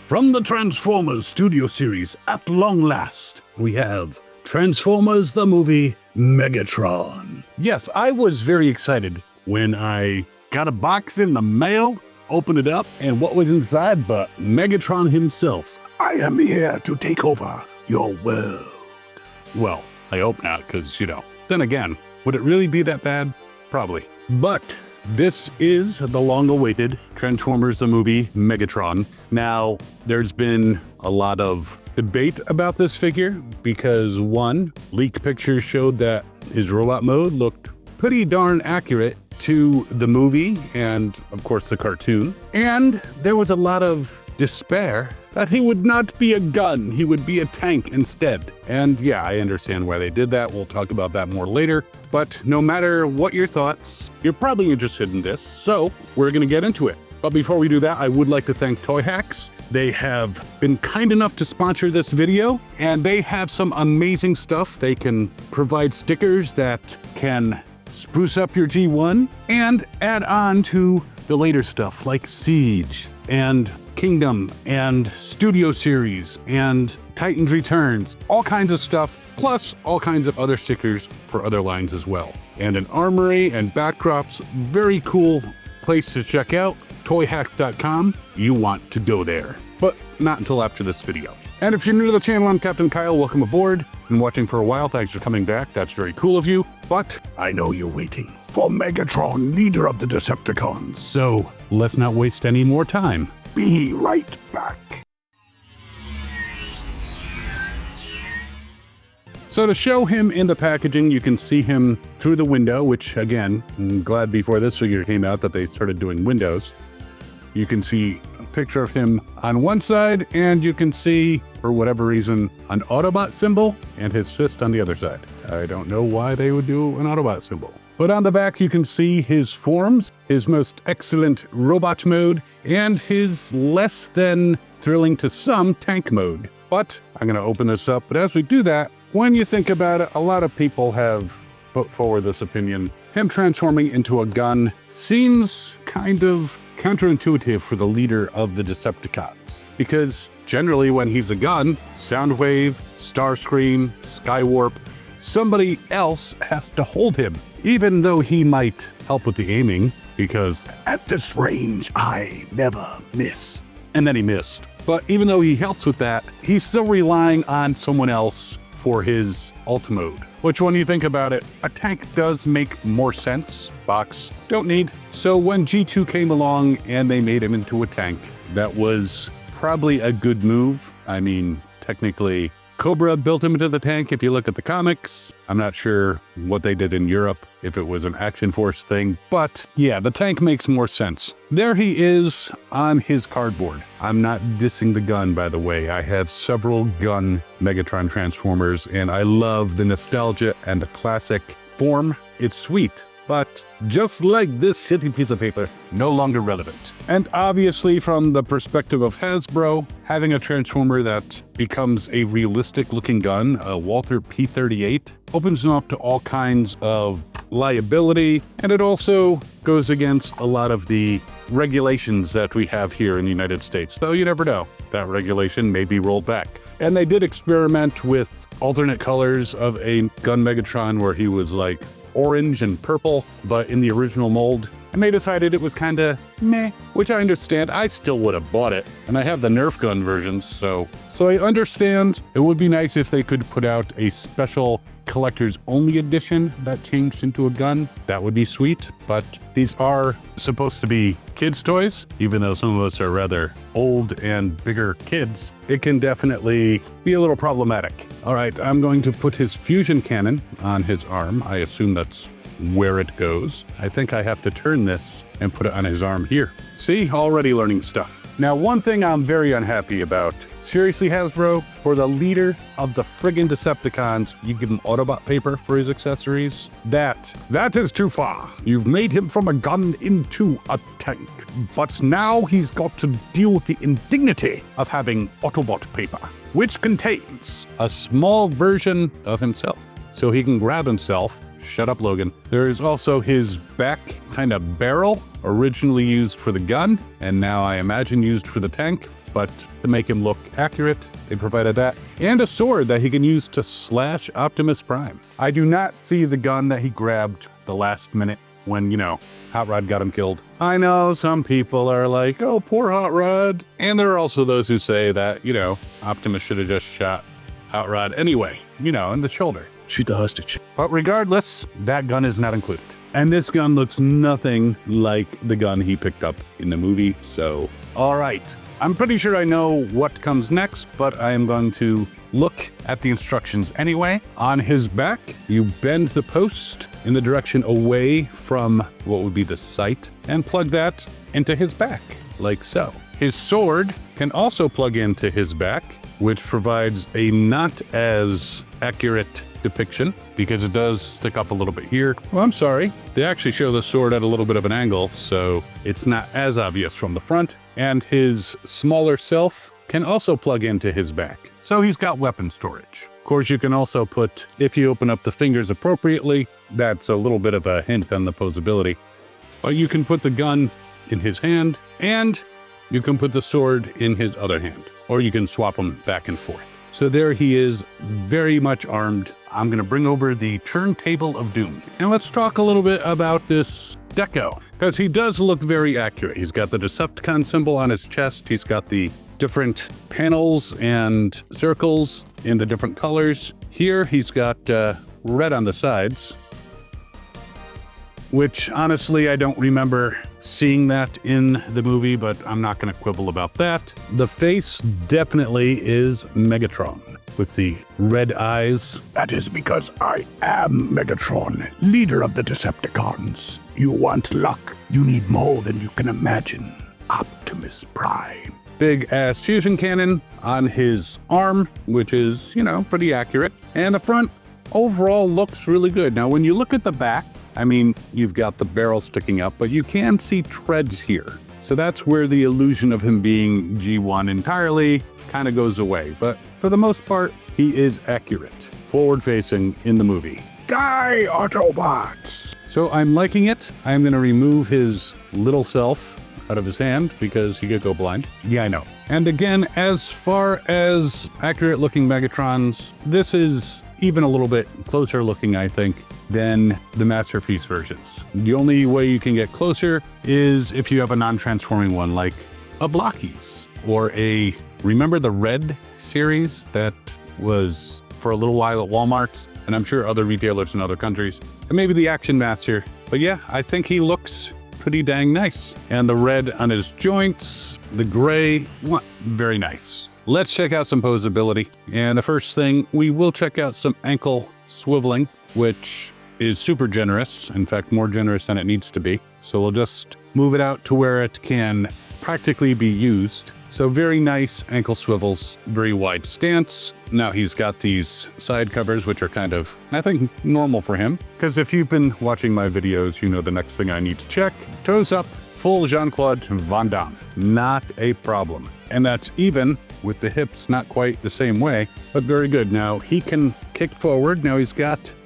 From the Transformers Studio Series, at long last, we have Transformers the movie Megatron. Yes, I was very excited when I got a box in the mail, opened it up, and what was inside but Megatron himself. I am here to take over your world. Well, I hope not, because, then again, would it really be that bad? Probably. But this is the long-awaited Transformers the movie Megatron. Now, there's been a lot of debate about this figure because, one, leaked pictures showed that his robot mode looked pretty darn accurate to the movie and, of course, the cartoon. And there was a lot of despair that he would not be a gun, he would be a tank instead. And yeah, I understand why they did that. We'll talk about that more later. But no matter what your thoughts, you're probably interested in this, so we're gonna get into it. But before we do that, I would like to thank Toy Hacks. They have been kind enough to sponsor this video, and they have some amazing stuff. They can provide stickers that can spruce up your G1 and add on to the later stuff like Siege and Kingdom and Studio Series and Titans Returns, all kinds of stuff, plus all kinds of other stickers for other lines as well. And an armory and backdrops, very cool place to check out, toyhacks.com. You want to go there, but not until after this video. And if you're new to the channel, I'm Captain Kyle, welcome aboard. Been watching for a while, thanks for coming back, that's very cool of you. But I know you're waiting for Megatron, leader of the Decepticons. So let's not waste any more time. Be right back. So to show him in the packaging, you can see him through the window, which again, I'm glad before this figure came out that they started doing windows. You can see a picture of him on one side, and you can see, for whatever reason, an Autobot symbol and his fist on the other side. I don't know why they would do an Autobot symbol. But on the back, you can see his forms, his most excellent robot mode, and his less than thrilling to some tank mode. But I'm gonna open this up, but as we do that, when you think about it, a lot of people have put forward this opinion. Him transforming into a gun seems kind of counterintuitive for the leader of the Decepticons. Because generally when he's a gun, Soundwave, Starscream, Skywarp, somebody else has to hold him, even though he might help with the aiming, because at this range, I never miss. And then he missed. But even though he helps with that, he's still relying on someone else for his ult mode. Which, when you think about it, a tank does make more sense. Box, don't need. So when G2 came along and they made him into a tank, that was probably a good move. I mean, technically, Cobra built him into the tank if you look at the comics. I'm not sure what they did in Europe, if it was an Action Force thing, but yeah, the tank makes more sense. There he is on his cardboard. I'm not dissing the gun, by the way. I have several gun Megatron Transformers, and I love the nostalgia and the classic form. It's sweet. But just like this shitty piece of paper, no longer relevant. And obviously from the perspective of Hasbro, having a Transformer that becomes a realistic looking gun, a Walther P-38, opens them up to all kinds of liability, and it also goes against a lot of the regulations that we have here in the United States. Though you never know, that regulation may be rolled back. And they did experiment with alternate colors of a gun Megatron where he was like orange and purple, but in the original mold. And they decided it was kinda meh, which I understand. I still would have bought it. And I have the Nerf gun versions, so I understand. It would be nice if they could put out a special collector's only edition that changed into a gun. That would be sweet, but these are supposed to be kids' toys, even though some of us are rather old and bigger kids. It can definitely be a little problematic. All right, I'm going to put his fusion cannon on his arm. I assume that's where it goes. I think I have to turn this and put it on his arm here. See, already learning stuff. Now, one thing I'm very unhappy about. Seriously, Hasbro, for the leader of the friggin' Decepticons, you give him Autobot paper for his accessories? That is too far. You've made him from a gun into a tank. But now he's got to deal with the indignity of having Autobot paper, which contains a small version of himself. So he can grab himself. Shut up, Logan. There is also his back kind of barrel, originally used for the gun, and now I imagine used for the tank. but to make him look accurate, they provided that. And a sword that he can use to slash Optimus Prime. I do not see the gun that he grabbed the last minute when, Hot Rod got him killed. I know some people are like, oh, poor Hot Rod. And there are also those who say that, Optimus should have just shot Hot Rod anyway, in the shoulder. Shoot the hostage. But regardless, that gun is not included. And this gun looks nothing like the gun he picked up in the movie, so all right. I'm pretty sure I know what comes next, but I am going to look at the instructions anyway. On his back, you bend the post in the direction away from what would be the sight and plug that into his back, like so. His sword can also plug into his back, which provides a not as accurate depiction because it does stick up a little bit here. Well, I'm sorry. They actually show the sword at a little bit of an angle, so it's not as obvious from the front. And his smaller self can also plug into his back. So he's got weapon storage. Of course, you can also put, if you open up the fingers appropriately, that's a little bit of a hint on the poseability. But you can put the gun in his hand, and you can put the sword in his other hand, or you can swap them back and forth. So there he is, very much armed. I'm gonna bring over the Turntable of Doom. And let's talk a little bit about this deco, because he does look very accurate. He's got the Decepticon symbol on his chest. He's got the different panels and circles in the different colors. Here he's got red on the sides, which honestly I don't remember seeing that in the movie, but I'm not going to quibble about that. The face definitely is Megatron with the red eyes. That is because I am Megatron, leader of the Decepticons. You want luck? You need more than you can imagine. Optimus Prime. Big ass fusion cannon on his arm, which is, pretty accurate. And the front overall looks really good. Now, when you look at the back, you've got the barrel sticking up, but you can see treads here. So that's where the illusion of him being G1 entirely kind of goes away. But for the most part, he is accurate, forward-facing in the movie. Die, Autobots! So I'm liking it. I'm going to remove his little self out of his hand because he could go blind. Yeah, I know. And again, as far as accurate looking Megatrons, this is even a little bit closer looking, I think, than the Masterpiece versions. The only way you can get closer is if you have a non-transforming one like a Blockies or remember the Red series that was for a little while at Walmart, and I'm sure other retailers in other countries, and maybe the Action Master. But yeah, I think he looks pretty dang nice. And the red on his joints, the gray, very nice. Let's check out some poseability. And the first thing, we will check out some ankle swiveling, which is super generous. In fact, more generous than it needs to be. So we'll just move it out to where it can practically be used. So very nice ankle swivels, very wide stance. Now he's got these side covers, which are kind of, I think, normal for him. Because if you've been watching my videos, you know the next thing I need to check. Toes up, full Jean-Claude Van Damme. Not a problem. And that's even with the hips not quite the same way, but very good. Now he can kick forward. Now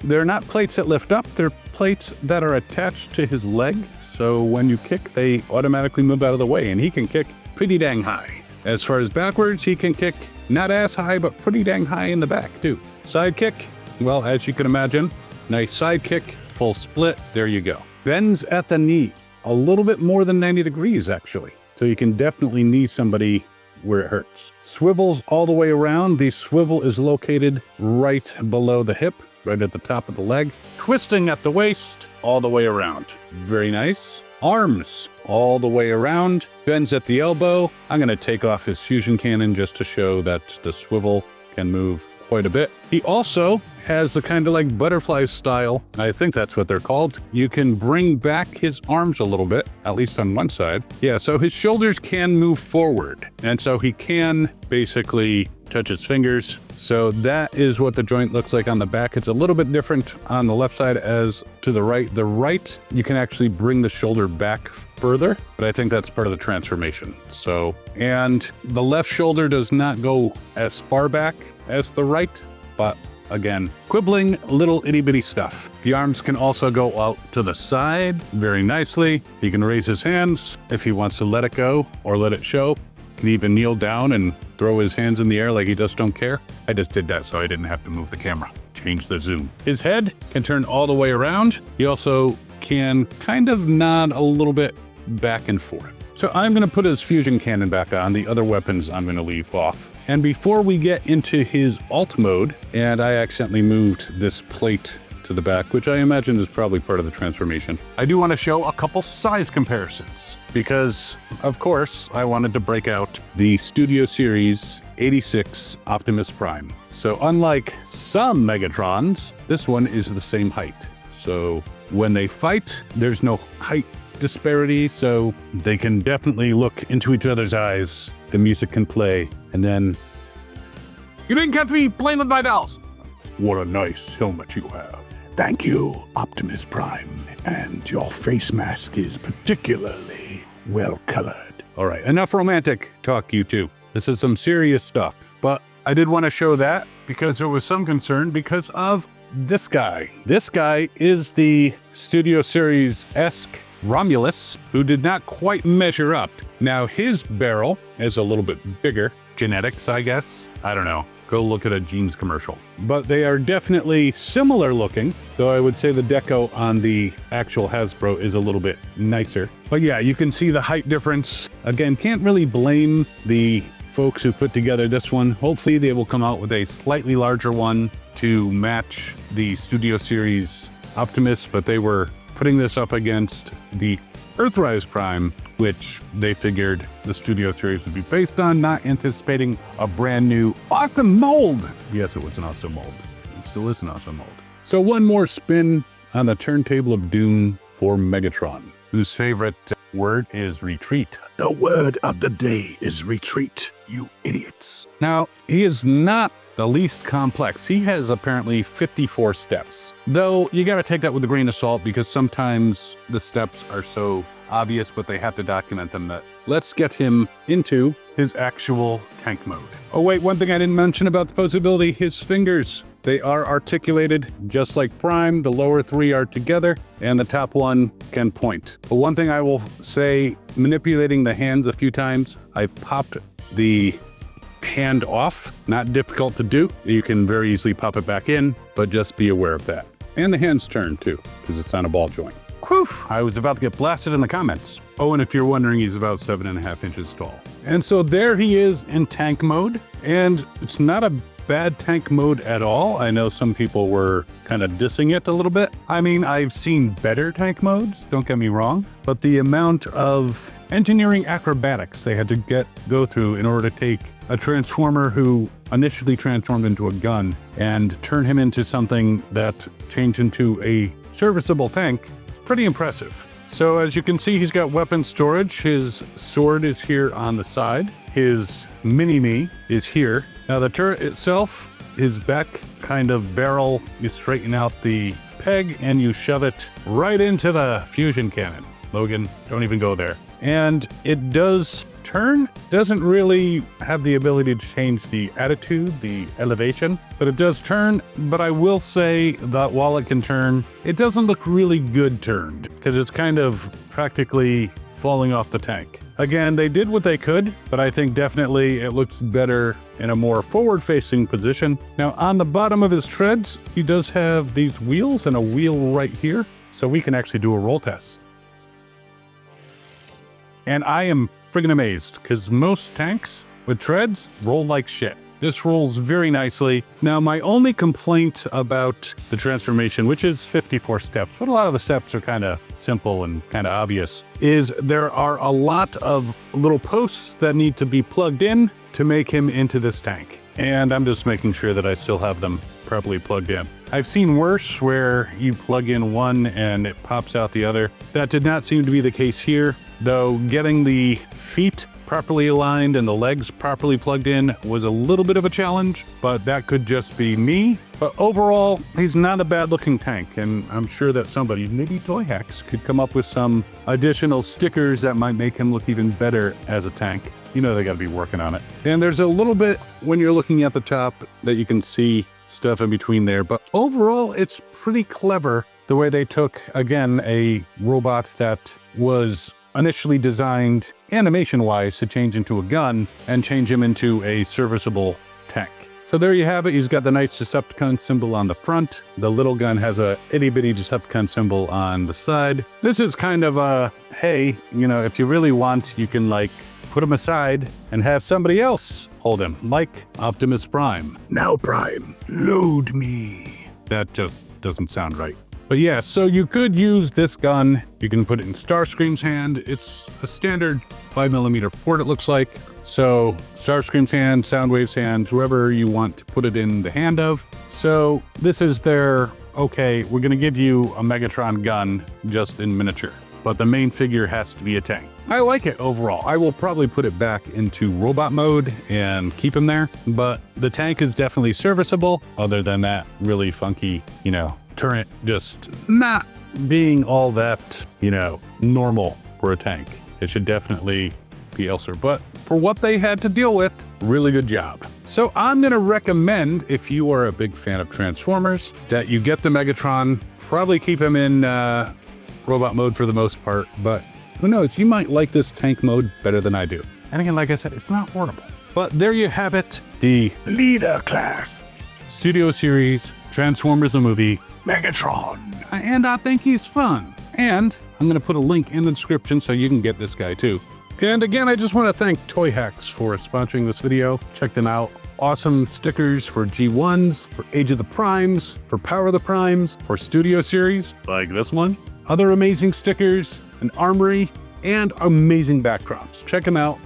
they're not plates that lift up, they're plates that are attached to his leg. So when you kick, they automatically move out of the way, and he can kick pretty dang high. As far as backwards, he can kick not as high, but pretty dang high in the back too. Side kick, well, as you can imagine, nice side kick, full split, there you go. Bends at the knee, a little bit more than 90 degrees actually. So you can definitely knee somebody where it hurts. Swivels all the way around. The swivel is located right below the hip, right at the top of the leg. Twisting at the waist, all the way around. Very nice. Arms all the way around. Bends at the elbow. I'm going to take off his fusion cannon just to show that the swivel can move quite a bit. He also has the kind of like butterfly style, I think that's what they're called. You can bring back his arms a little bit, at least on one side. Yeah, so his shoulders can move forward. And so he can basically touch his fingers. So that is what the joint looks like on the back. It's a little bit different on the left side as to the right. The right, you can actually bring the shoulder back further, but I think that's part of the transformation. So, and the left shoulder does not go as far back as the right, but again, quibbling little itty bitty stuff. The arms can also go out to the side very nicely. He can raise his hands if he wants to let it go or let it show. can even kneel down and throw his hands in the air like he just don't care. I just did that so I didn't have to move the camera. Change the zoom. His head can turn all the way around. He also can kind of nod a little bit back and forth. So I'm going to put his fusion cannon back on. The other weapons I'm going to leave off. And before we get into his alt mode, and I accidentally moved this plate to the back, which I imagine is probably part of the transformation, I do want to show a couple size comparisons because, of course, I wanted to break out the Studio Series 86 Optimus Prime. So unlike some Megatrons, this one is the same height. So when they fight, there's no height disparity, so they can definitely look into each other's eyes. The music can play, and then... You didn't catch me playing with my dolls! What a nice helmet you have. Thank you, Optimus Prime. And your face mask is particularly well colored. All right, enough romantic talk, you two. This is some serious stuff. But I did want to show that because there was some concern because of this guy. This guy is the Studio Series-esque Romulus, who did not quite measure up. Now his barrel is a little bit bigger. Genetics, I guess. I don't know. Go look at a jeans commercial. But they are definitely similar looking, though I would say the deco on the actual Hasbro is a little bit nicer. But yeah, you can see the height difference. Again, can't really blame the folks who put together this one. Hopefully they will come out with a slightly larger one to match the Studio Series Optimus, but they were putting this up against the Earthrise Prime, which they figured the Studio Series would be based on, not anticipating a brand new awesome mold. Yes, it was an awesome mold. It still is an awesome mold. So one more spin on the turntable of doom for Megatron, whose favorite word is retreat. The word of the day is retreat, you idiots. Now, he is not the least complex. He has apparently 54 steps. Though you gotta take that with a grain of salt because sometimes the steps are so obvious, but they have to document them. That let's get him into his actual tank mode. Oh wait, one thing I didn't mention about the Poseability, his fingers. They are articulated just like Prime. The lower three are together and the top one can point. But one thing I will say, manipulating the hands a few times, I've popped the hand off. Not difficult to do. You can very easily pop it back in, but just be aware of that. And the hands turn too, because it's on a ball joint. Whew, I was about to get blasted in the comments. Oh, and if you're wondering, he's about 7.5 inches tall. And so there he is in tank mode, and it's not a bad tank mode at all. I know some people were kind of dissing it a little bit. I mean, I've seen better tank modes, don't get me wrong, but the amount of engineering acrobatics they had to go through in order to take a transformer who initially transformed into a gun and turn him into something that changed into a serviceable tank, it's pretty impressive. So as you can see, he's got weapon storage. His sword is here on the side. His mini-me is here. Now the turret itself, his back kind of barrel, you straighten out the peg and you shove it right into the fusion cannon. Logan, don't even go there. And it does turn. Doesn't really have the ability to change the attitude, the elevation, but it does turn. But I will say that while it can turn, it doesn't look really good turned because it's kind of practically falling off the tank. Again, they did what they could, but I think definitely it looks better in a more forward-facing position. Now, on the bottom of his treads, he does have these wheels and a wheel right here, so we can actually do a roll test. And I am friggin' amazed, because most tanks with treads roll like shit. This rolls very nicely. Now, my only complaint about the transformation, which is 54 steps, but a lot of the steps are kind of simple and kind of obvious, is there are a lot of little posts that need to be plugged in to make him into this tank. And I'm just making sure that I still have them properly plugged in. I've seen worse where you plug in one and it pops out the other. That did not seem to be the case here, though getting the feet properly aligned and the legs properly plugged in was a little bit of a challenge, but that could just be me. But overall, he's not a bad looking tank, and I'm sure that somebody, maybe Toy Hacks, could come up with some additional stickers that might make him look even better as a tank. You know they gotta be working on it. And there's a little bit when you're looking at the top that you can see stuff in between there, but overall it's pretty clever the way they took, again, a robot that was initially designed animation-wise to change into a gun and change him into a serviceable tank. So there you have it. He's got the nice Decepticon symbol on the front. The little gun has a itty-bitty Decepticon symbol on the side. This is kind of a, hey, you know, if you really want, you can like put him aside and have somebody else hold him, like Optimus Prime. Now, Prime, load me. That just doesn't sound right. But yeah, so you could use this gun. You can put it in Starscream's hand. It's a standard 5mm Ford, it looks like. So Starscream's hand, Soundwave's hand, whoever you want to put it in the hand of. So this is their, okay, we're gonna give you a Megatron gun just in miniature, but the main figure has to be a tank. I like it overall. I will probably put it back into robot mode and keep him there, but the tank is definitely serviceable, other than that really funky, you know, turret just not being all that, you know, normal for a tank. It should definitely be elsewhere, but for what they had to deal with, really good job. So I'm gonna recommend, if you are a big fan of Transformers, that you get the Megatron, probably keep him in robot mode for the most part, but who knows, you might like this tank mode better than I do. And again, like I said, it's not horrible. But there you have it, the Leader class. Studio Series Transformers the movie, Megatron. and I think he's fun. And I'm gonna put a link in the description so you can get this guy too. And again, I just want to thank Toy Hacks for sponsoring this video. Check them out. Awesome stickers for G1s, for Age of the Primes, for Power of the Primes, for Studio Series, like this one. Other amazing stickers, an armory, and amazing backdrops. Check them out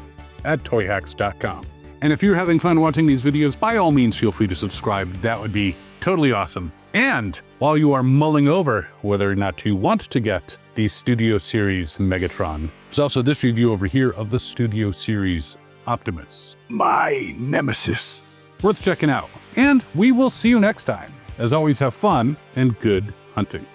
at toyhacks.com. And if you're having fun watching these videos, by all means, feel free to subscribe. That would be totally awesome. And while you are mulling over whether or not you want to get the Studio Series Megatron, there's also this review over here of the Studio Series Optimus. My nemesis. Worth checking out. And we will see you next time. As always, have fun and good hunting.